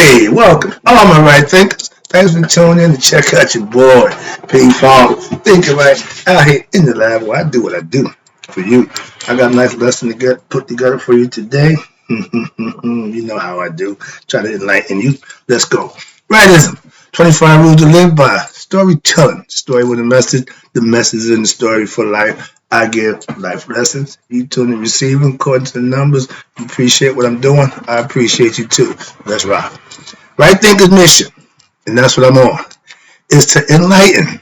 Hey, welcome, all my right thinkers. Thanks for tuning in to check out your boy, P Farm. Thinking right out here in the lab where I do what I do for you. I got a nice lesson to put together for you today. You know how I do. Try to enlighten you. Let's go. Rightism. 25 rules to live by. Storytelling. Story with a message. The message is in the story for life. I give life lessons. You tune and receive them according to the numbers. You appreciate what I'm doing. I appreciate you too. Let's rock. Right Thinker's mission, and that's what I'm on, is to enlighten,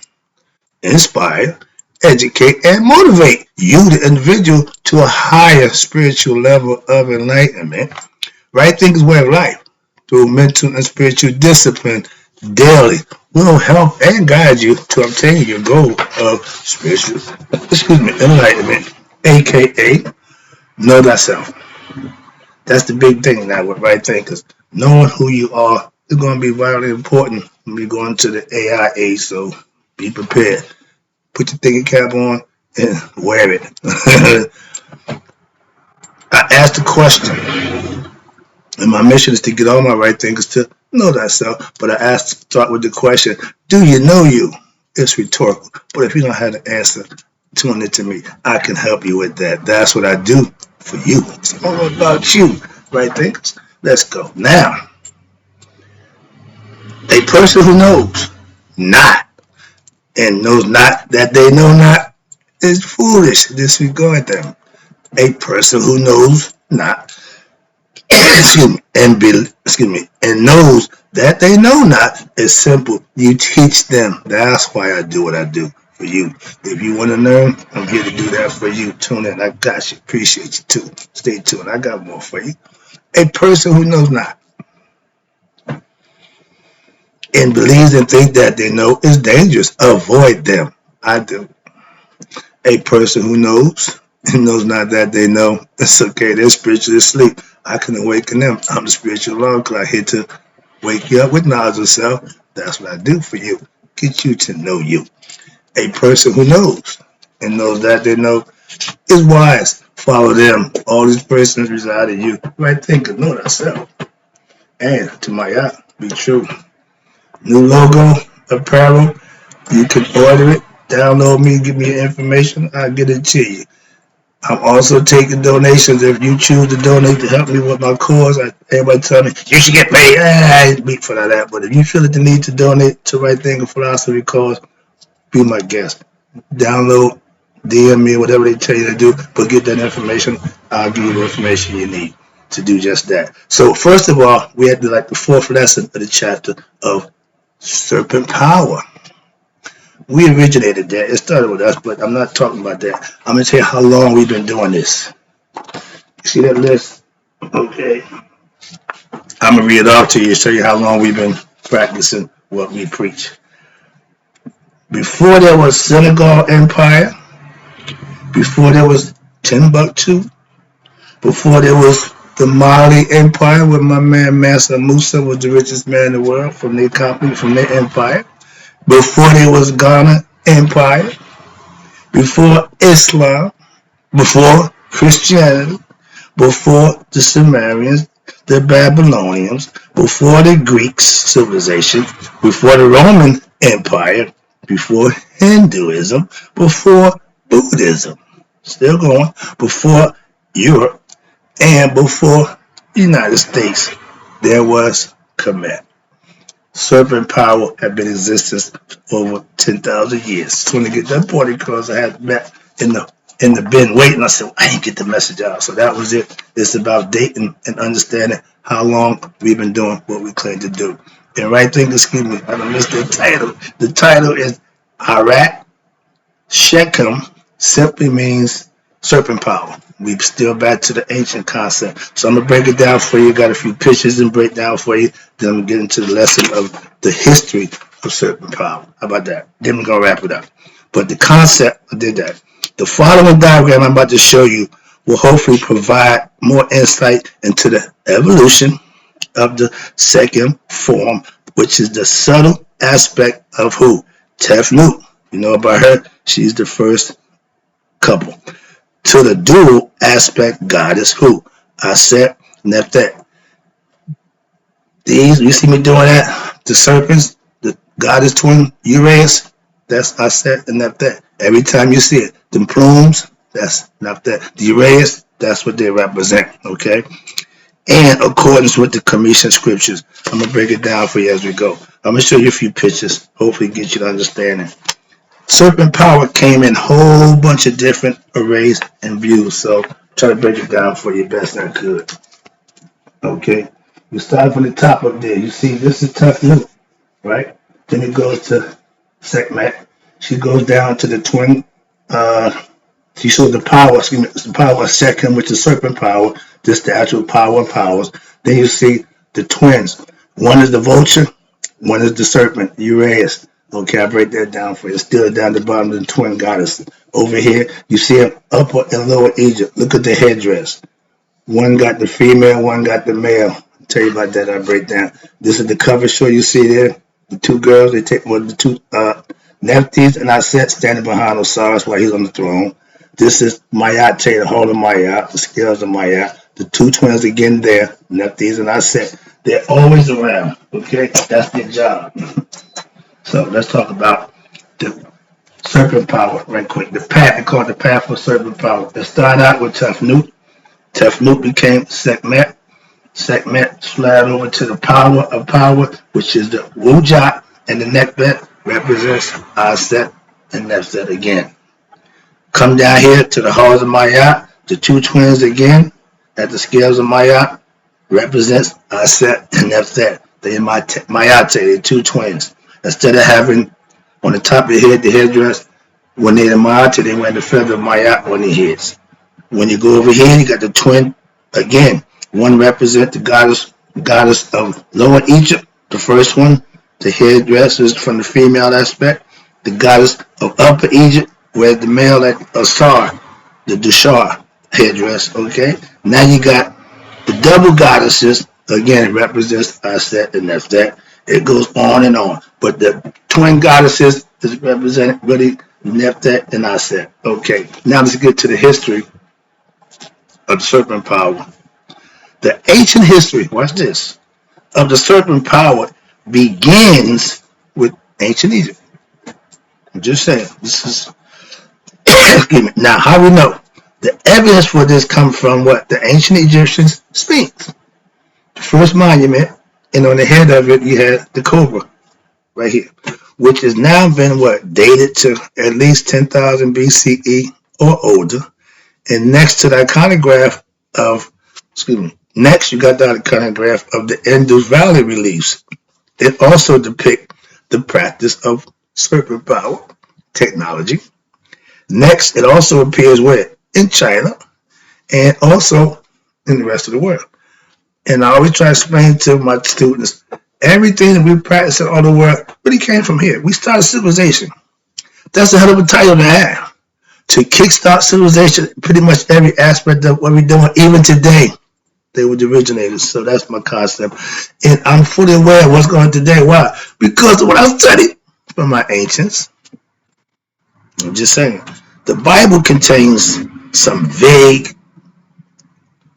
inspire, educate, and motivate you, the individual, to a higher spiritual level of enlightenment. Right Thinker's way of life, through mental and spiritual discipline daily, will help and guide you to obtain your goal of spiritual, enlightenment, aka know thyself. That's the big thing now with right thinkers. Knowing who you are is going to be vitally important when we go into the AI age, so be prepared. Put your thinking cap on and wear it. I asked the question, and my mission is to get all my right thinkers to know thyself, but I asked to start with the question, do you know you? It's rhetorical, but if you don't have the answer, tune into me. I can help you with that. That's what I do for you. It's all about you, right thinkers? Let's go. Now, a person who knows not and knows not that they know not is foolish. Disregard them. A person who knows not and knows that they know not is simple. You teach them. That's why I do what I do for you. If you want to learn, I'm here to do that for you. Tune in. I got you. Appreciate you too. Stay tuned. I got more for you. A person who knows not and believes and thinks that they know is dangerous. Avoid them. I do. A person who knows and knows not that they know it's okay. They're spiritually asleep. I can awaken them. I'm the spiritual alarm clock here to wake you up with knowledge of self. That's what I do for you. Get you to know you. A person who knows and knows that they know is wise. Follow them. All these persons reside in you. Right thinker, know thyself. And to my yacht, be true. New logo, apparel. You can order it. Download me, give me your information. I'll get it to you. I'm also taking donations. If you choose to donate to help me with my cause, everybody tell me, you should get paid. I ain't beat for that. But if you feel the need to donate to Right Thinker Philosophy cause, be my guest. Download, DM me, whatever they tell you to do, but get that information. I'll give you the information you need to do just that. So first of all, we had the fourth lesson of the chapter of Serpent Power. We originated that. It started with us, but I'm not talking about that. I'm going to tell you how long we've been doing this. You see that list? Okay. I'm going to read it off to you, show you how long we've been practicing what we preach. Before there was Senegal Empire, before there was Timbuktu, before there was the Mali Empire, where my man Mansa Musa was the richest man in the world from their company, from their empire. Before there was Ghana Empire, before Islam, before Christianity, before the Sumerians, the Babylonians, before the Greeks civilization, before the Roman Empire, before Hinduism, before Buddhism, still going, before Europe, and before the United States, there was Kemet. Serpent power had been in existence for over 10,000 years. Just want to get that point because I had met in the bin waiting. I said, I didn't get the message out. So that was it. It's about dating and understanding how long we've been doing what we claim to do. And right thing, excuse me, I missed the title. The title is Arat Sekhem, simply means serpent power. We still back to the ancient concept. So I'm going to break it down for you. Got a few pictures and break down for you. Then I'm going to get into the lesson of the history of serpent power. How about that? Then we're going to wrap it up. But the concept, I did that. The following diagram I'm about to show you will hopefully provide more insight into the evolution of the second form, which is the subtle aspect of who? Tefnut. You know about her? She's the first couple. To the dual aspect goddess who? Aset Nefet. These, you see me doing that? The serpents, the goddess twin Uranus, that's Aset and Nephthah. Every time you see it, the plumes, that's Nephthah. The Uranus, that's what they represent, okay? And accordance with the Commission scriptures. I'm going to break it down for you as we go. I'm going to show you a few pictures, hopefully get you to understanding. Serpent power came in a whole bunch of different arrays and views, so try to break it down for you best I could. Okay, you start from the top up there. You see, this is tough loop, right? Then it goes to Sekhmet. She goes down to the twin. She showed the power. Excuse me, it's the power of Sekhem, which is serpent power. This the actual power of powers. Then you see the twins. One is the vulture. One is the serpent, Uranus. Okay, I break that down for you. It's still down the bottom of the twin goddess. Over here, you see them upper and lower Egypt. Look at the headdress. One got the female, one got the male. I'll tell you about that. I break down. This is the cover show you see there. The two girls, they take the two Nephthys and Aset standing behind Osiris while he's on the throne. This is Mayat, the hall of Mayat, the scales of Mayat. The two twins again there, Nephthys and Aset. They're always around. Okay, that's their job. So let's talk about the serpent power right quick. The path, they call it the path of serpent power. They start out with Tefnut. Tefnut became Sekhmet. Sekhmet slid over to the power of power, which is the Wujat, and the Nekhbet represents Aset and Nephthah again. Come down here to the halls of Mayat, the two twins again at the scales of Mayat represents Aset and Nephthah. They in Mayat, the two twins. Instead of having on the top of the head the headdress, when they're in Mayat, they wear the feather of Mayat on their heads. When you go over here, you got the twin again. One represents the goddess of Lower Egypt. The first one, the headdress is from the female aspect. The goddess of Upper Egypt, where the male at Asar, the Dushar headdress. Okay. Now you got the double goddesses. Again, it represents Aset and Nephthah. It goes on and on. But the twin goddesses is represented really Nephthah and Aset. Okay. Now let's get to the history of the serpent power. The ancient history, watch this, of the serpent power begins with ancient Egypt. I'm just saying, this is, excuse me. Now, how we know? The evidence for this comes from what? The ancient Egyptians' Sphinx. The first monument, and on the head of it, you had the cobra, right here, which has now been what? Dated to at least 10,000 BCE or older. And next to the iconograph of, next you got the iconograph of the Indus Valley reliefs. It also depicts the practice of serpent power technology. Next, it also appears where? In China and also in the rest of the world. And I always try to explain to my students, everything that we practice in all the world really came from here. We started civilization. That's a hell of a title to have. To kickstart civilization, pretty much every aspect of what we're doing, even today, they were the originators. So that's my concept. And I'm fully aware of what's going on today. Why? Because of what I studied from my ancients. I'm just saying. The Bible contains some vague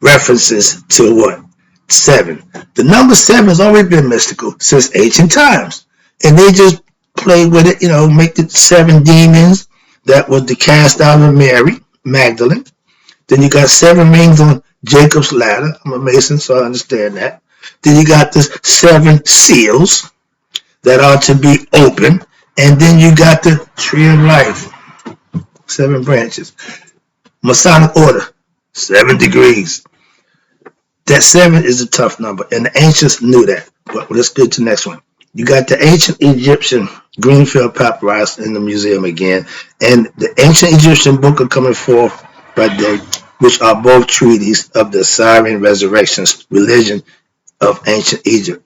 references to what? 7. The number 7 has always been mystical since ancient times. And they just play with it, make it 7 demons. That was the cast out of Mary, Magdalene. Then you got 7 rings on Jacob's ladder. I'm a Mason, so I understand that. Then you got the 7 seals that are to be open. And then you got the tree of life, 7 branches. Masonic order, 7 degrees. That 7 is a tough number, and the ancients knew that. But let's get to the next one. You got the ancient Egyptian Greenfield papyrus in the museum again, and the ancient Egyptian book of coming forth by day, which are both treaties of the Assyrian resurrection religion of ancient Egypt.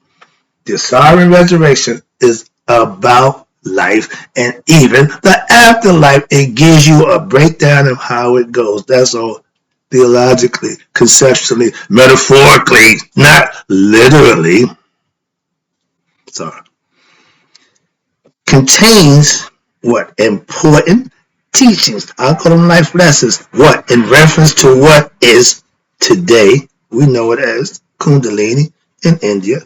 The Assyrian resurrection is about life and even the afterlife. It gives you a breakdown of how it goes. That's all. Theologically, conceptually, metaphorically, not literally. Sorry. Contains what? Important teachings. I'll call them life lessons. What? In reference to what is today, we know it as Kundalini in India,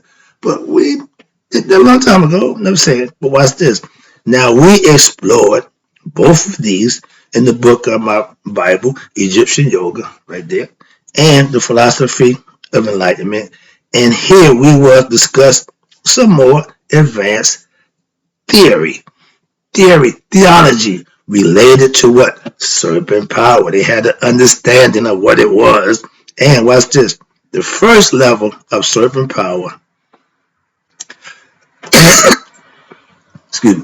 But we did that a long time ago. Never said it. But watch this. Now we explored both of these in the book of my Bible, Egyptian Yoga, right there, and the philosophy of enlightenment. And here we will discuss some more advanced theology related to what? Serpent power. They had an understanding of what it was. And watch this. The first level of serpent power, excuse me,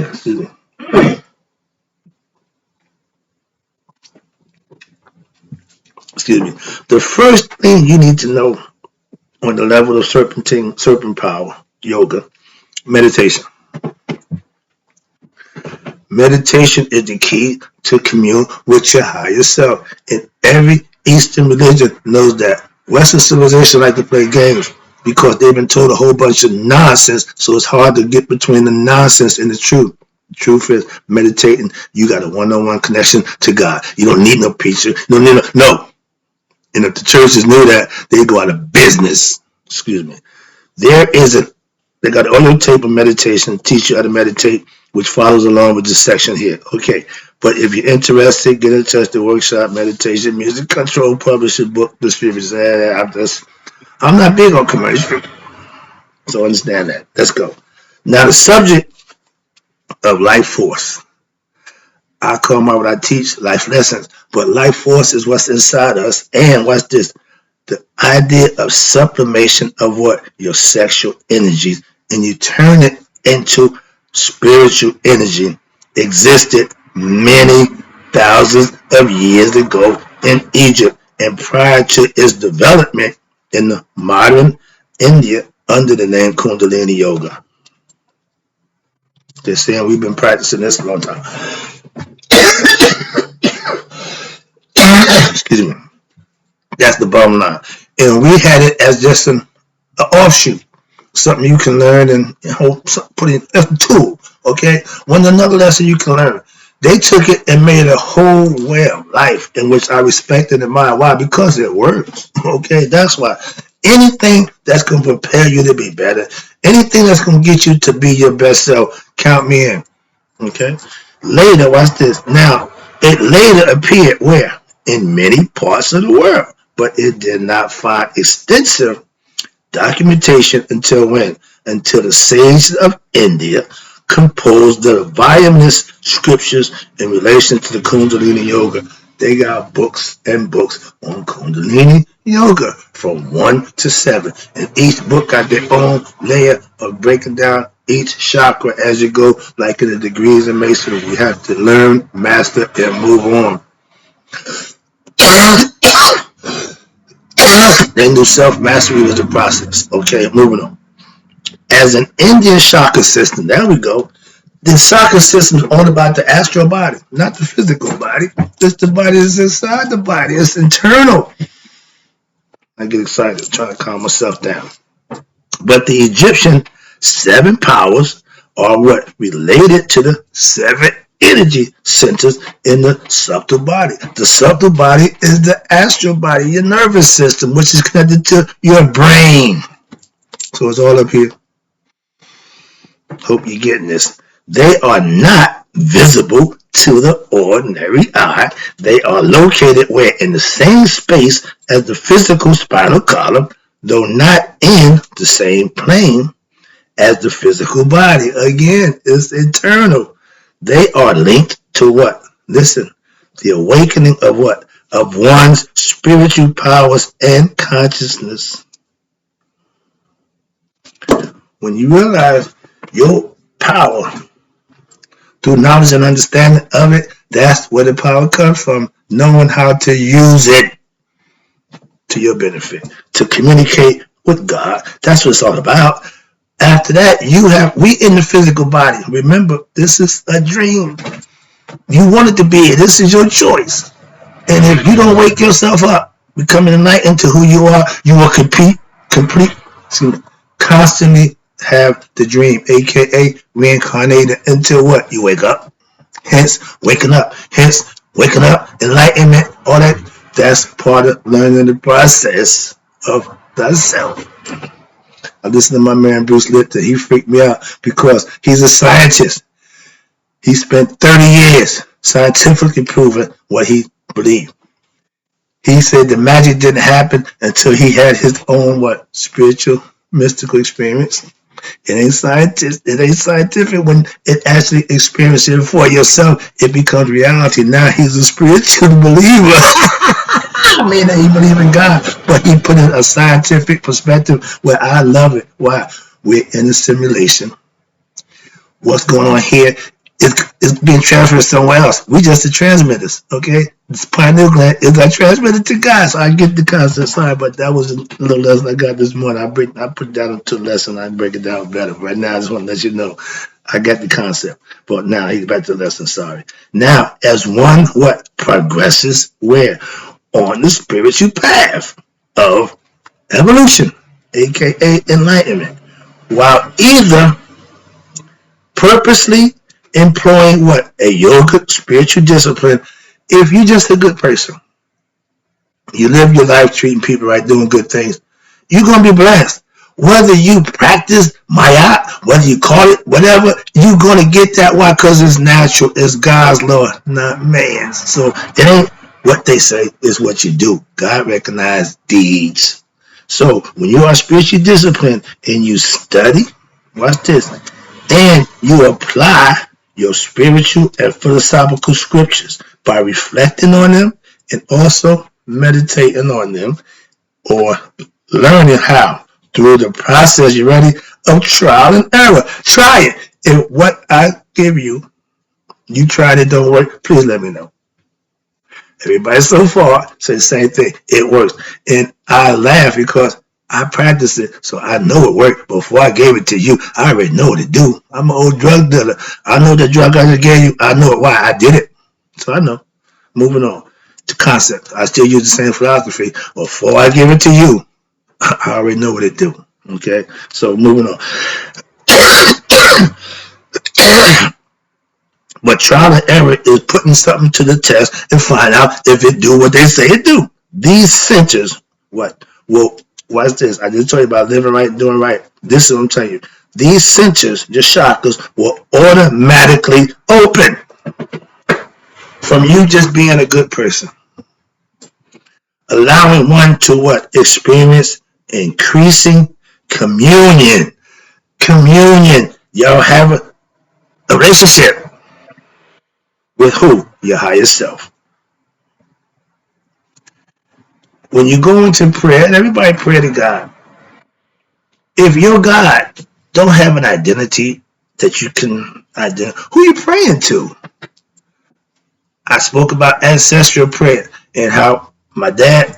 excuse me. Excuse me. The first thing you need to know on the level of serpent power, yoga, meditation. Meditation is the key to commune with your higher self. And every Eastern religion knows that. Western civilization like to play games because they've been told a whole bunch of nonsense, so it's hard to get between the nonsense and the truth. The truth is, meditating, you got a one-on-one connection to God. You don't need no preacher. You don't need no. And if the churches knew that, they'd go out of business. Excuse me. They got an audio tape of meditation, teach you how to meditate, which follows along with this section here. Okay. But if you're interested, get in touch. The workshop, meditation, music control, publishing, book distributors. I'm not big on commercial. So understand that. Let's go. Now the subject of life force. I call my what I teach life lessons, but life force is what's inside us. And watch this, the idea of sublimation of what? Your sexual energies, and you turn it into spiritual energy, existed many thousands of years ago in Egypt and prior to its development in the modern India under the name Kundalini Yoga. They're saying we've been practicing this a long time. Excuse me. That's the bottom line. And we had it as just an offshoot. Something you can learn and put in as a tool. Okay? Another lesson you can learn. They took it and made a whole way of life in which I respect and admire. Why? Because it works. Okay? That's why. Anything that's going to prepare you to be better, anything that's going to get you to be your best self, count me in. Okay? Later, watch this. Now, it later appeared where? In many parts of the world. But it did not find extensive documentation until when? Until the sages of India composed the voluminous scriptures in relation to the Kundalini Yoga. They got books and books on Kundalini Yoga from 1 to 7. And each book got their own layer of breaking down each chakra as you go, like in the degrees of masonry. You have to learn, master, and move on. Then do self-mastery was the process. Okay, moving on. As an Indian chakra system, there we go. The chakra system is all about the astral body, not the physical body. It's the body that's inside the body. It's internal. I get excited trying to calm myself down. But the Egyptian 7 powers are what? Related to the 7 energy centers in the subtle body. The subtle body is the astral body, your nervous system, which is connected to your brain. So it's all up here. Hope you're getting this. They are not visible to the ordinary eye. They are located where? In the same space as the physical spinal column, though not in the same plane as the physical body. Again, it's internal. They are linked to what? Listen, the awakening of what? Of one's spiritual powers and consciousness. When you realize your power through knowledge and understanding of it, that's where the power comes from. Knowing how to use it to your benefit, to communicate with God. That's what it's all about. After that, we in the physical body. Remember, this is a dream. You want it to be it. This is your choice. And if you don't wake yourself up, becoming enlightened to who you are, you will constantly have the dream, aka reincarnated until what? You wake up. Hence, waking up. Hence, waking up, enlightenment, all that That's part of learning the process of thyself. I listened to my man Bruce Lipton. He freaked me out because he's a scientist. He spent 30 years scientifically proving what he believed. He said the magic didn't happen until he had his own spiritual, mystical experience. It ain't scientific when it actually experiences it for yourself. It becomes reality. Now he's a spiritual believer. I mean, he believes in God, but he put in a scientific perspective where I love it. Why? We're in a simulation. What's going on here is being transferred somewhere else. We just the transmitters, okay? This pineal gland is I transmitted to God, so I get the concept. Sorry, but that was a little lesson I got this morning. I put it down to a lesson. I break it down better. Right now, I just want to let you know I got the concept. But now he's back to the lesson. Sorry. Now, as one progresses where on the spiritual path of evolution, aka enlightenment, while either purposely employing a yoga spiritual discipline. If you're just a good person, you live your life treating people right, doing good things, you're going to be blessed. Whether you practice Maya, whether you call it whatever, you're going to get that. Why? Because it's natural. It's God's law, not man's. So it ain't what they say, is what you do. God recognizes deeds. So when you are spiritually disciplined and you study, watch this, and you apply your spiritual and philosophical scriptures by reflecting on them and also meditating on them, or learning how through the process, you ready, of trial and error. Try it. If what I give you, you tried it, don't work, please let me know. Everybody so far say the same thing. It works. And I laugh because I practice it, so I know it worked. Before I gave it to you, I already know what to do. I'm an old drug dealer. I know the drug I just gave you. I know it. Why? I did it. So I know. Moving on to concept. I still use the same philosophy. Before I give it to you, I already know what it do. Okay? So moving on. But trial and error is putting something to the test and find out if it do what they say it do. These centers, watch this. I just told you about living right and doing right. This is what I'm telling you. These centers, the chakras, will automatically open from you just being a good person. Allowing one to experience increasing communion. Communion. Y'all have a relationship. With who? Your higher self. When you go into prayer, and everybody pray to God, if your God don't have an identity that you can identify, who are you praying to? I spoke about ancestral prayer and how my dad,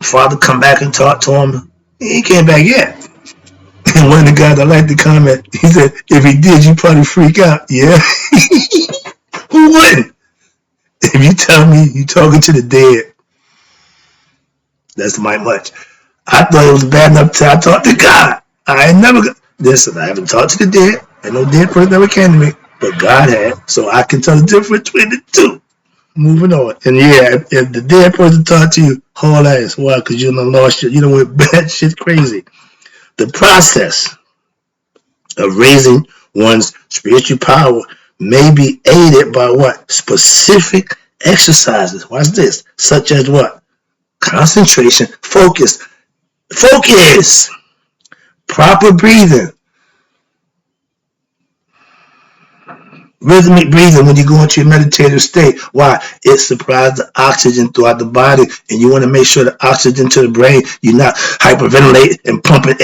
father come back and talk to him. He ain't came back yet. And one of the guys I like to comment, he said, if he did, you probably freak out. Yeah. Who wouldn't? If you tell me you talking to the dead, that's my much. I thought it was bad enough till I talked to God. I ain't never, listen, I haven't talked to the dead, and no dead person ever came to me, but God had, so I can tell the difference between the two. Moving on. And yeah, if the dead person talked to you, haul ass. Why? Because you done lost shit. You done went bad shit crazy. The process of raising one's spiritual power may be aided by specific exercises. Watch this. Such as concentration, focus, proper breathing, rhythmic breathing when you go into your meditative state. Why? It supplies the oxygen throughout the body, and you want to make sure the oxygen to the brain, you're not hyperventilating and pumping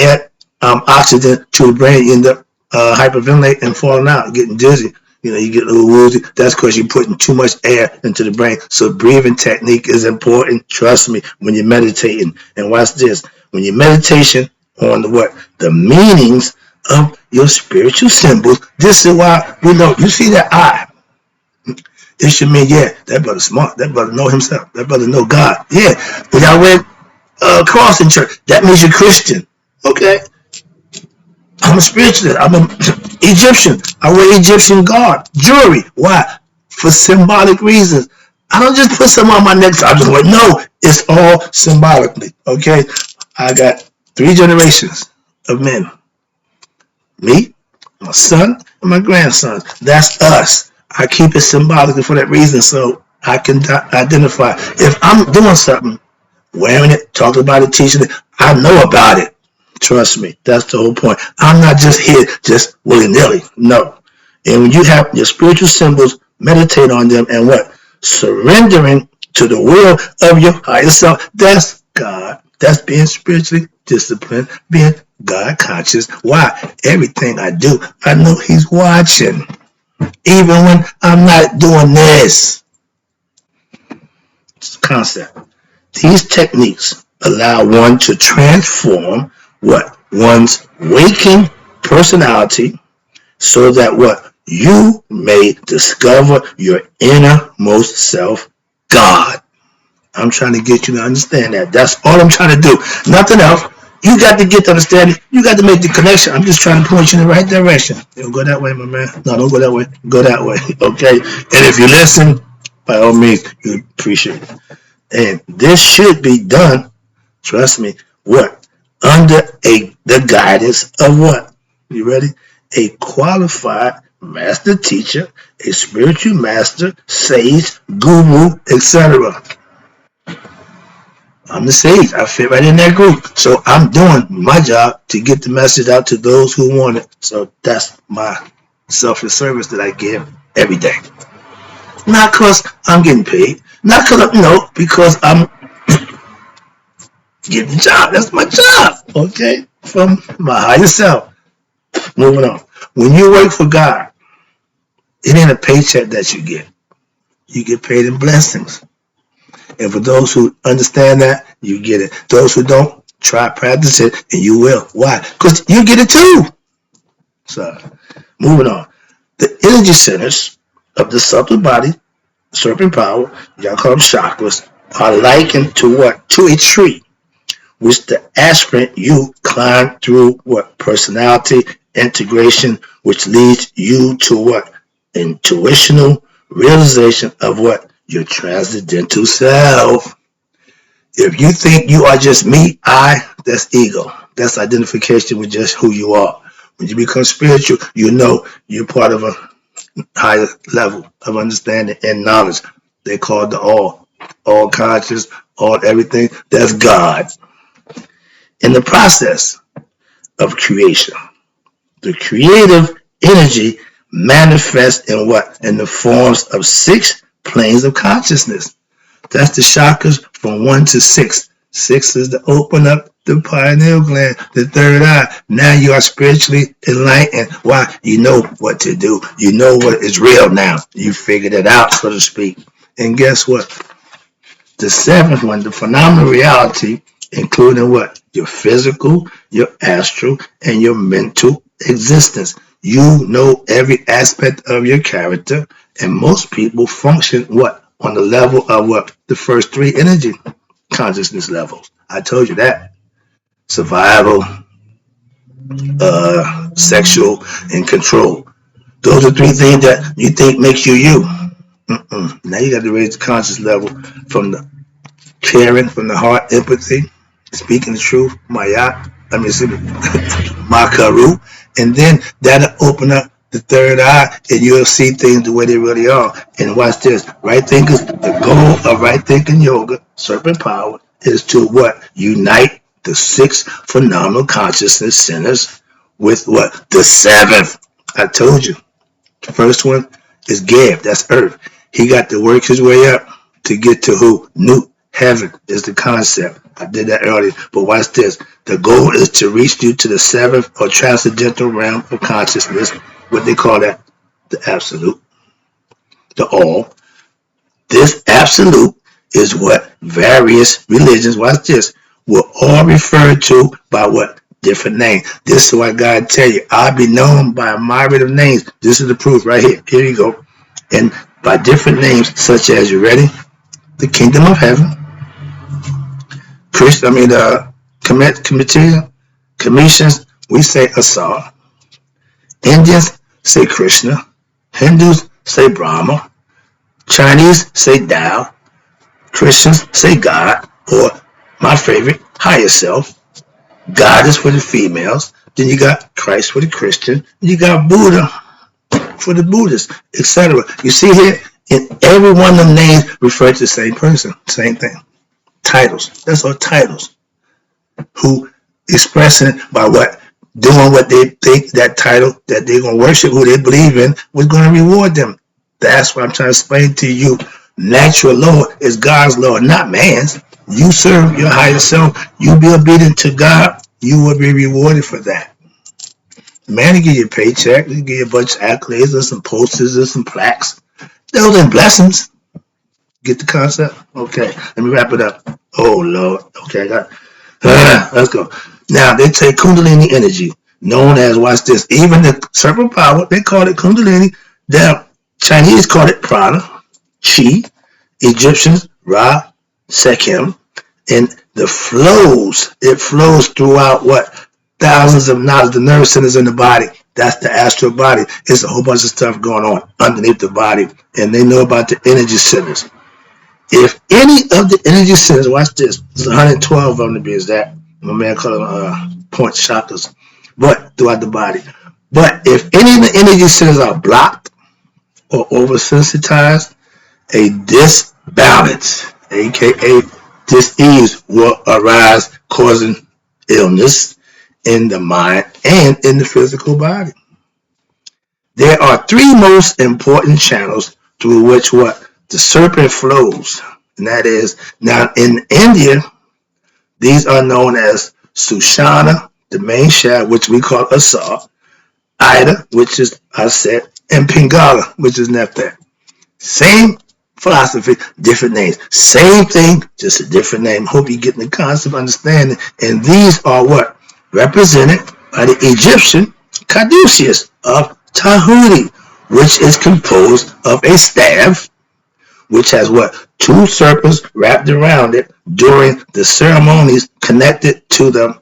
oxygen to the brain. You end up hyperventilating and falling out, getting dizzy. You get a little woozy. That's because you're putting too much air into the brain. So breathing technique is important. Trust me, when you're meditating. And watch this. When you're meditation on the meanings of your spiritual symbols, this is why we know. You see that eye? It should mean, yeah, that brother smart. That brother know himself. That brother know God. Yeah. When y'all wear a cross in church, that means you're Christian. Okay? I'm a spiritualist. I'm an Egyptian. I wear Egyptian garb, jewelry. Why? For symbolic reasons. I don't just put some on my neck. So I just went, no, it's all symbolically. Okay, I got 3 generations of men: me, my son, and my grandson. That's us. I keep it symbolically for that reason, so I can identify if I'm doing something, wearing it, talking about it, teaching it. I know about it. Trust me, that's the whole point. I'm not just here just willy-nilly. No. And when you have your spiritual symbols, meditate on them and what? Surrendering to the will of your higher self. That's God. That's being spiritually disciplined, being God conscious. Why? Everything I do, I know He's watching. Even when I'm not doing this. It's a concept. These techniques allow one to transform what? One's waking personality so that what? You may discover your innermost self, God. I'm trying to get you to understand that. That's all I'm trying to do. Nothing else. You got to get to understand it. You got to make the connection. I'm just trying to point you in the right direction. Don't go that way, my man. No, don't go that way. Go that way. Okay? And if you listen, by all means, you appreciate it. And this should be done, trust me, what? Under the guidance of what? You ready? A qualified master teacher, a spiritual master, sage, guru, etc. I'm the sage. I fit right in that group. So I'm doing my job to get the message out to those who want it. So that's my selfless service that I give every day. Not because I'm getting paid. Not because no, because I'm getting the job. That's my job. Okay? From my higher self. Moving on. When you work for God, it ain't a paycheck that you get. You get paid in blessings. And for those who understand that, you get it. Those who don't, try practice it, and you will. Why? Because you get it too. So, moving on. The energy centers of the subtle body, serpent power, y'all call them chakras, are likened to what? To a tree, which the aspirant you climb through what? Personality integration, which leads you to what? Intuitional realization of what? Your transcendental self. If you think you are just me, that's ego. That's identification with just who you are. When you become spiritual, you know you're part of a higher level of understanding and knowledge. They call it the all conscious, all everything. That's God. In the process of creation, the creative energy manifests in what? In the forms of 6 planes of consciousness. That's the chakras from 1 to 6. 6 is to open up the pineal gland, the third eye. Now you are spiritually enlightened. Why? You know what to do. You know what is real now. You figured it out, so to speak. And guess what? The 7th one, the phenomenal reality, including what? Your physical, your astral, and your mental existence. You know every aspect of your character, and most people function what? On the level of what? The first 3 energy consciousness levels. I told you that. Survival, sexual, and control. Those are 3 things that you think makes you you. Now you got to raise the conscious level from the caring, from the heart, empathy, speaking the truth, makaru, and then that'll open up the third eye and you'll see things the way they really are. And watch this. Right thinkers, the goal of right thinking yoga, serpent power, is to what? Unite the 6 phenomenal consciousness centers with what? The 7th. I told you. The first one is Gab, that's Earth. He got to work his way up to get to who? New heaven is the concept. I did that earlier. But watch this. The goal is to reach you to the 7th or transcendental realm of consciousness. What they call that? The absolute. The all. This absolute is what various religions, watch this, will all refer to by what? Different names. This is why God tell you, I'll be known by a myriad of names. This is the proof right here. Here you go. And by different names, such as, you ready? The kingdom of heaven. Commissions, we say Asar. Indians say Krishna. Hindus say Brahma. Chinese say Tao, Christians say God, or my favorite, higher self. God is for the females. Then you got Christ for the Christian. You got Buddha for the Buddhists, etc. You see here, in every one of them names refer to the same person, same thing. Titles. That's all titles. Who expressing by what? Doing what they think that title that they're going to worship, who they believe in, was going to reward them. That's what I'm trying to explain to you. Natural law is God's law, not man's. You serve your higher self. You be obedient to God. You will be rewarded for that. Man, he give you a paycheck. He give you a bunch of accolades or some posters or some plaques. Those are blessings. Get the concept? Okay, let me wrap it up. Oh, Lord. Okay, I got let's go. Now, they take Kundalini energy, known as, watch this, even the serpent power, they call it Kundalini. The Chinese call it prana, chi, Egyptians, Ra, Sekhem, and it flows throughout what? Thousands of knowledge, the nerve centers in the body. That's the astral body. It's a whole bunch of stuff going on underneath the body, and they know about the energy centers. If any of the energy centers, watch this, there's 112 of them to be exact. My man called them point chakras, but throughout the body. But if any of the energy centers are blocked or oversensitized, a disbalance, aka dis-ease, will arise, causing illness in the mind and in the physical body. There are three most important channels through which what? The serpent flows. And that is, now in India, these are known as Sushana, the main shaft, which we call Asar, Ida, which is Aset, and Pingala, which is Nephthah. Same philosophy, different names. Same thing, just a different name. Hope you're getting the concept, understanding. And these are what? Represented by the Egyptian caduceus of Tahuti, which is composed of a staff, which has what? Two serpents wrapped around it during the ceremonies connected to the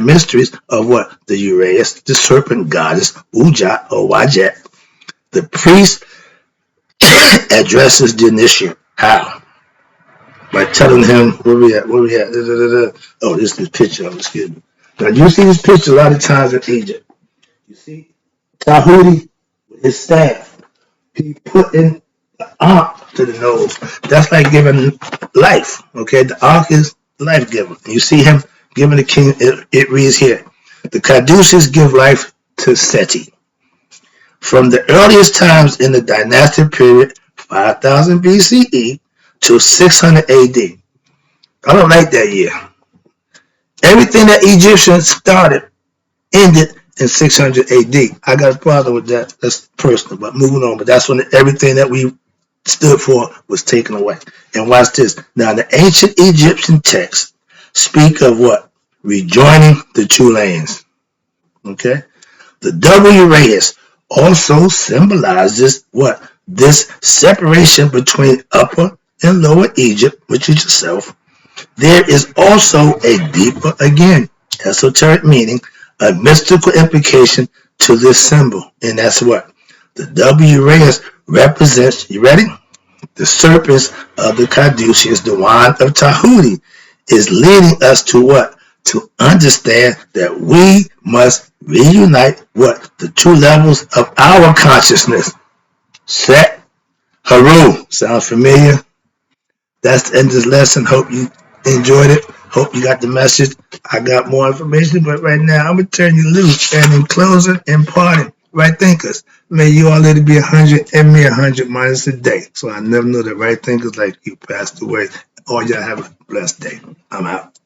mysteries of what? The Uraeus, the serpent goddess, Uja or Wajet. The priest addresses the initiate. How? By telling him, where we at? Oh, this is the picture of it, excuse me. Now, you see this picture a lot of times in Egypt. You see Tahuti with his staff. He put in the Ankh to the nose. That's like giving life. Okay, the Ankh is life giver. You see him giving the king. It reads here: the caduceus give life to Seti. From the earliest times in the dynastic period, 5000 BCE to 600 AD. I don't like that year. Everything that Egyptians started ended in 600 AD. I got a problem with that. That's personal, but moving on. But that's when everything that we stood for was taken away. And watch this. Now, the ancient Egyptian texts speak of what? Rejoining the two lanes. Okay? The WRIGHT also symbolizes what? This separation between upper and lower Egypt, which is yourself. There is also a deeper, again, esoteric meaning, a mystical implication to this symbol. And that's what? The WRIGHT represents, you ready? The serpents of the caduceus, the wand of Tahuti, is leading us to what? To understand that we must reunite what? The two levels of our consciousness. Set, Haru. Sounds familiar? That's the end of this lesson. Hope you enjoyed it. Hope you got the message. I got more information, but right now I'm going to turn you loose. And in closing and parting, right thinkers, may you all let it be 100 and me 100 minus a day. So I never know that right thinkers like you passed away. All y'all have a blessed day. I'm out.